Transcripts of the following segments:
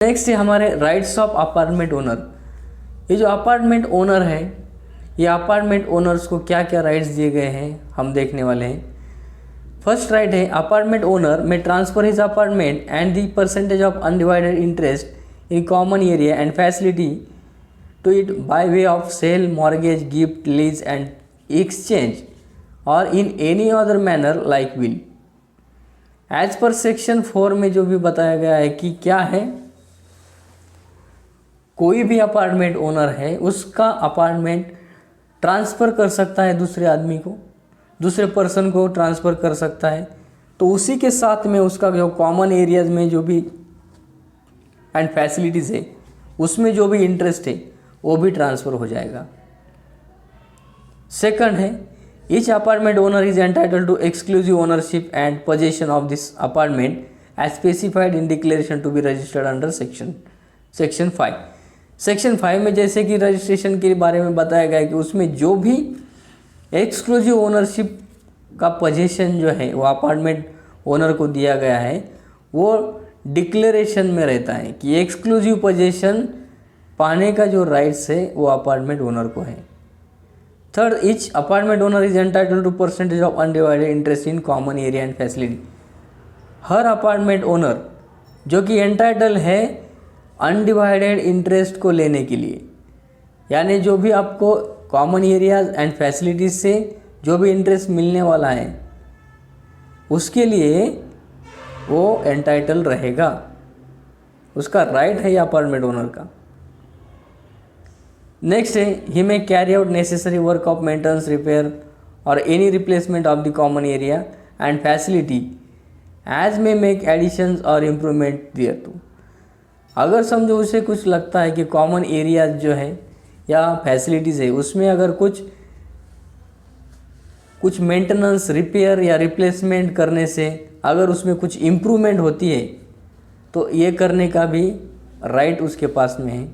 Next है हमारे rights of apartment owner. ये जो अपार्टमेंट ओनर है, ये अपार्टमेंट ओनर्स को क्या क्या राइट्स दिए गए हैं हम देखने वाले हैं। फर्स्ट राइट है apartment owner may transfer his apartment and the percentage of undivided interest in common area and facility to it by way of sale, mortgage, gift, lease and exchange or in any other manner like will. As per section 4 में जो भी बताया गया है कि क्या है, कोई भी अपार्टमेंट ओनर है उसका अपार्टमेंट ट्रांसफ़र कर सकता है दूसरे आदमी को, दूसरे पर्सन को ट्रांसफ़र कर सकता है, तो उसी के साथ में उसका जो कॉमन एरियाज में जो भी एंड फैसिलिटीज़ है उसमें जो भी इंटरेस्ट है वो भी ट्रांसफ़र हो जाएगा। सेकंड है each apartment owner is entitled to exclusive ownership and possession of this apartment as specified in declaration to be registered under section 5। Section 5 में जैसे कि रजिस्ट्रेशन के बारे में बताया गया है कि उसमें जो भी एक्सक्लूसिव ओनरशिप का पोजीशन जो है वो अपार्टमेंट ओनर को दिया गया है, वो डिक्लेरेशन में रहता है कि एक्सक्लूसिव पोजीशन पाने का जो राइट्स है वो अपार्टमेंट ओनर को है। Third, each apartment owner is entitled to percentage of undivided interest in common area and facility. हर अपार्टमेंट ओनर जो कि एंटाइटल है अनडिवाइडेड इंटरेस्ट को लेने के लिए, यानी जो भी आपको कॉमन एरियाज एंड फैसिलिटीज से जो भी इंटरेस्ट मिलने वाला है उसके लिए वो एंटाइटल रहेगा, उसका राइट है ये अपार्टमेंट ओनर का। नेक्स्ट है he may carry out necessary work of maintenance, repair or any replacement of the common area and facility as may make additions or improvement thereto. अगर समझो उसे कुछ लगता है कि कॉमन एरियाज जो है या फैसिलिटीज़ है उसमें अगर कुछ मेंटेनेंस, रिपेयर या रिप्लेसमेंट करने से अगर उसमें कुछ इम्प्रूवमेंट होती है तो ये करने का भी राइट उसके पास में है।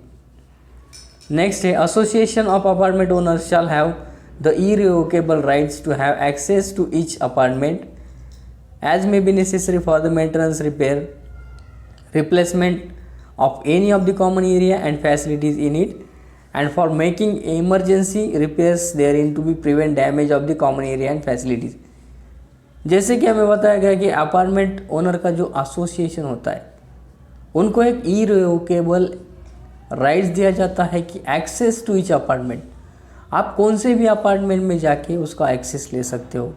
नेक्स्ट है association of apartment owners shall have the irrevocable rights to have access to each apartment as may be necessary for the maintenance, repair, replacement of any of the common area and facilities in it and for making emergency repairs therein to be prevent damage of the common area and facilities। जैसे कि हमें बताया गया कि apartment owner का जो association होता है उनको एक इरिवोकेबल राइट्स दिया जाता है कि एक्सेस टू ईच अपार्टमेंट, आप कौन से भी अपार्टमेंट में जाके उसका एक्सेस ले सकते हो।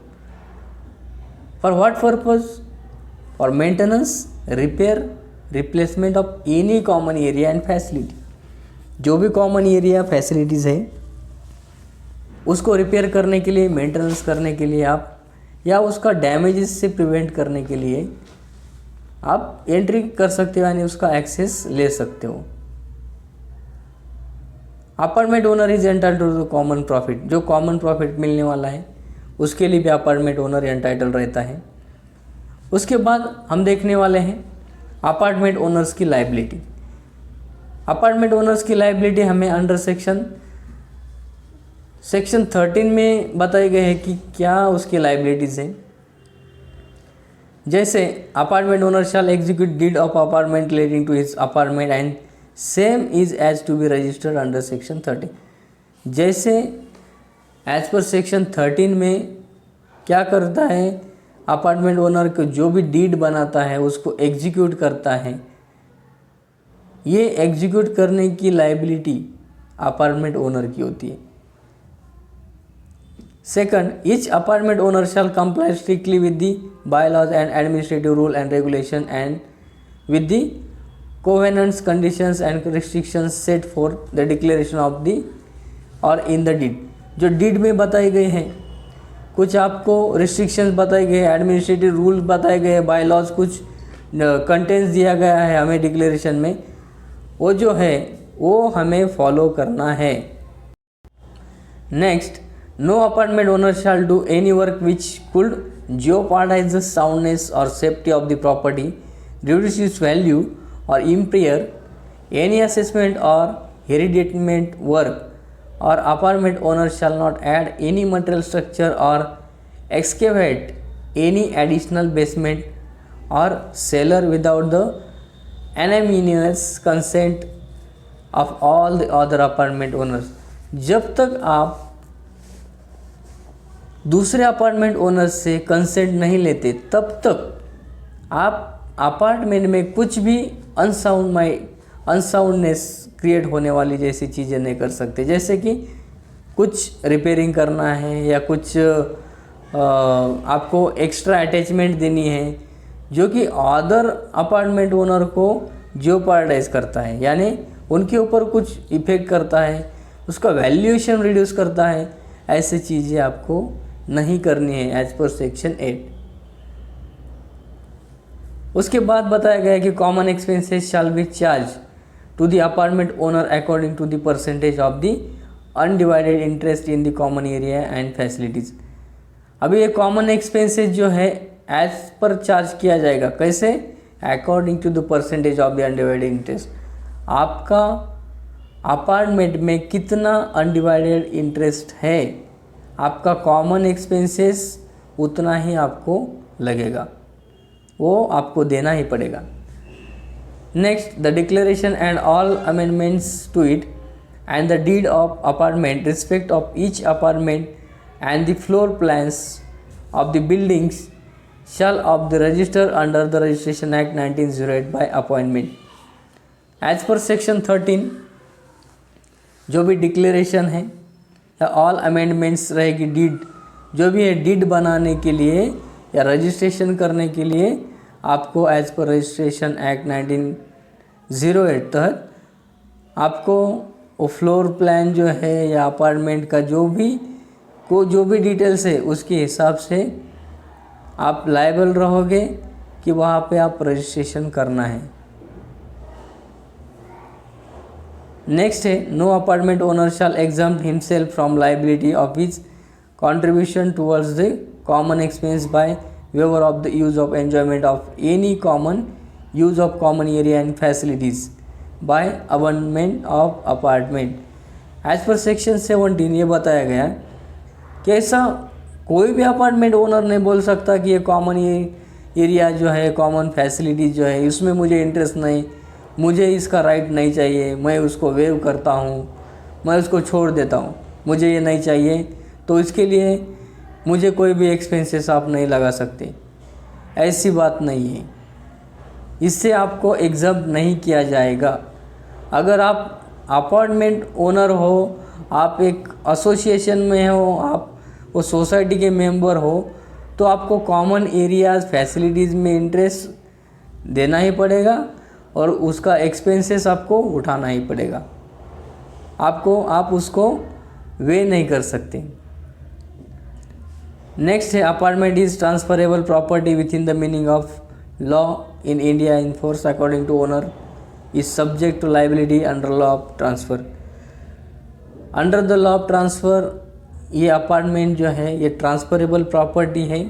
For what purpose? For maintenance, repair, replacement of any common area and facility. जो भी कॉमन एरिया फैसिलिटीज़ है उसको रिपेयर करने के लिए, मेंटेनेंस करने के लिए आप, या उसका डैमेजेस से प्रिवेंट करने के लिए आप एंट्री कर सकते हो, यानी उसका एक्सेस ले सकते हो। Apartment owner is entitled to the common profit. जो कॉमन प्रॉफिट मिलने वाला है उसके लिए भी अपार्टमेंट ओनर एंटाइटल रहता है। उसके बाद हम देखने वाले हैं अपार्टमेंट ओनर्स की लाइबिलिटी। अपार्टमेंट ओनर्स की लाइबिलिटी हमें अंडर सेक्शन 13 में बताए गए हैं कि क्या उसकी लाइबिलिटीज़ हैं। जैसे apartment owner shall execute deed of apartment relating to his apartment and same is as to be registered under section 13। जैसे एज पर सेक्शन 13 में क्या करता है, अपार्टमेंट ओनर को जो भी डीड बनाता है उसको एग्जीक्यूट करता है, ये एग्जीक्यूट करने की लाइबिलिटी अपार्टमेंट ओनर की होती है। Second, each apartment owner shell comply strictly with the bylaws and administrative rule and regulation and with the covenants, conditions and restrictions set for the declaration of the और in the deed. जो deed में बताए गए हैं, कुछ आपको restrictions बताए गए, एडमिनिस्ट्रेटिव रूल बताए गए, बाय लॉज कुछ कंटेंट्स दिया गया है हमें डिक्लेरेशन में, वो जो है वो हमें फॉलो करना है। Next, no apartment owner shall do any work which could jeopardize the soundness or safety of the property, reduce its value or impair any assessment or hereditament work, or apartment owner shall not add any material structure or excavate any additional basement or cellar without the unanimous consent of all the other apartment owners. जब तक आप दूसरे apartment owners से consent नहीं लेते तब तक आप अपार्टमेंट में कुछ भी अनसाउंडनेस क्रिएट होने वाली जैसी चीज़ें नहीं कर सकते। जैसे कि कुछ रिपेयरिंग करना है या कुछ आपको एक्स्ट्रा अटैचमेंट देनी है जो कि अदर अपार्टमेंट ओनर को जियोपार्डाइज करता है, यानी उनके ऊपर कुछ इफेक्ट करता है, उसका वैल्यूएशन रिड्यूस करता है। ऐसी चीज़ें आपको नहीं करनी है एज पर सेक्शन 8। उसके बाद बताया गया है कि common expenses shall be charged to the apartment owner according to the percentage of the undivided interest in the common area and facilities. अभी ये कॉमन एक्सपेंसेस जो है एज पर चार्ज किया जाएगा। कैसे? According to the percentage of the undivided interest. आपका apartment में कितना अनडिवाइडेड इंटरेस्ट है, आपका कॉमन एक्सपेंसेस उतना ही आपको लगेगा, वो आपको देना ही पड़ेगा। Next, the declaration and all amendments to it and the deed of apartment respect of each apartment and the floor plans of the buildings shall of the register under the Registration Act 1908 by appointment. As per section 13 जो भी declaration है या all amendments रहेगी, deed जो भी है, deed बनाने के लिए या रजिस्ट्रेशन करने के लिए आपको एज पर रजिस्ट्रेशन एक्ट 1908 तहत आपको वो फ्लोर प्लान जो है या अपार्टमेंट का जो भी डिटेल्स है उसके हिसाब से आप लायबल रहोगे कि वहाँ पे आप रजिस्ट्रेशन करना है। नेक्स्ट है, no apartment owner shall exempt himself from liability of his contribution towards the common expense by waiver of the use of enjoyment of any common use of common area and facilities by abandonment of apartment. As per section 17 ये बताया गया कि ऐसा कोई भी apartment owner नहीं बोल सकता कि ये कॉमन एरिया जो है, कॉमन फैसिलिटीज़ जो है, इसमें मुझे इंटरेस्ट नहीं, मुझे इसका राइट नहीं चाहिए, मैं उसको वेव करता हूँ, मैं उसको छोड़ देता हूँ, मुझे ये नहीं चाहिए, तो इसके लिए मुझे कोई भी एक्सपेंसेस आप नहीं लगा सकते। ऐसी बात नहीं है, इससे आपको एग्जम्प्ट नहीं किया जाएगा। अगर आप अपार्टमेंट ओनर हो, आप एक एसोसिएशन में हो, आप वो सोसाइटी के मेंबर हो, तो आपको कॉमन एरियाज फैसिलिटीज़ में इंटरेस्ट देना ही पड़ेगा और उसका एक्सपेंसेस आपको उठाना ही पड़ेगा। आप उसको वे नहीं कर सकते। नेक्स्ट है, apartment is transferable property with in the meaning of law in India in force according to owner is subject to liability under law of transfer. Under the law of transfer ये apartment जो है ये transferable property है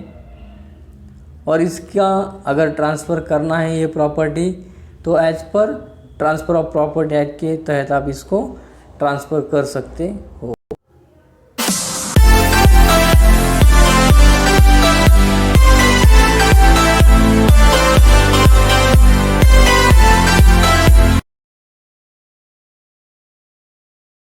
और इसका अगर transfer करना है ये प्रॉपर्टी तो as per transfer of property act के तहत आप इसको ट्रांसफ़र कर सकते हो।